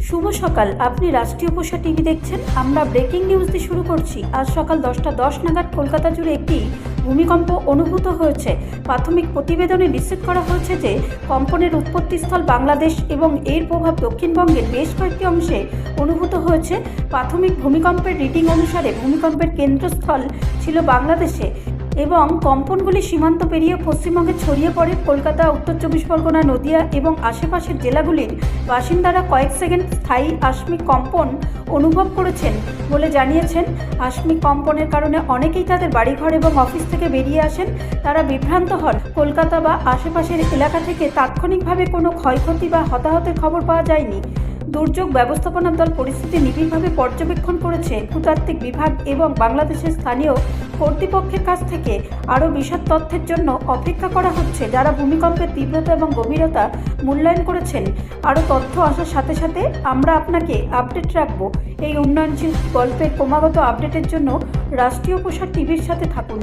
শুভ সকাল। আপনি রাষ্ট্রীয় প্রসার টিভি দেখছেন। আমরা ব্রেকিং নিউজ দিয়ে শুরু করছি। আজ সকাল 10:10 নাগাদ কলকাতা জুড়ে একটি ভূমিকম্প অনুভূত হয়েছে। প্রাথমিক প্রতিবেদনে নিশ্চিত করা হয়েছে যে কম্পনের উৎপত্তিস্থল বাংলাদেশ এবং এর প্রভাব দক্ষিণবঙ্গের বেশ কয়েকটি অংশে অনুভূত হয়েছে। প্রাথমিক ভূমিকম্পের রিডিং অনুসারে ভূমিকম্পের কেন্দ্রস্থল ছিল বাংলাদেশে এবং কম্পনগুলি সীমান্ত পেরিয়ে পশ্চিমবঙ্গে ছড়িয়ে পড়ে। কলকাতা, উত্তর চব্বিশ পরগনা, নদিয়া এবং আশেপাশের জেলাগুলির বাসিন্দারা কয়েক সেকেন্ড স্থায়ী আকস্মিক কম্পন অনুভব করেছেন বলে জানিয়েছেন। আকস্মিক কম্পনের কারণে অনেকেই তাদের বাড়িঘর এবং অফিস থেকে বেরিয়ে আসেন। তারা বিভ্রান্ত হন। কলকাতা বা আশেপাশের এলাকা থেকে তাৎক্ষণিকভাবে কোনো ক্ষয়ক্ষতি বা হতাহতের খবর পাওয়া যায়নি। দুর্যোগ ব্যবস্থাপনা দল পরিস্থিতি নিবিড়ভাবে পর্যবেক্ষণ করেছে। ভূতাত্ত্বিক বিভাগ এবং বাংলাদেশের স্থানীয় কর্তৃপক্ষের কাছ থেকে আরও বিশদ তথ্যের জন্য অপেক্ষা করা হচ্ছে, যারা ভূমিকম্পের তীব্রতা এবং গভীরতা মূল্যায়ন করেছেন। আরও তথ্য আসার সাথে সাথে আমরা আপনাকে আপডেট রাখব। এই উন্নয়নশীল গল্পের ক্রমাগত আপডেটের জন্য রাষ্ট্রীয় প্রসার টিভির সাথে থাকুন।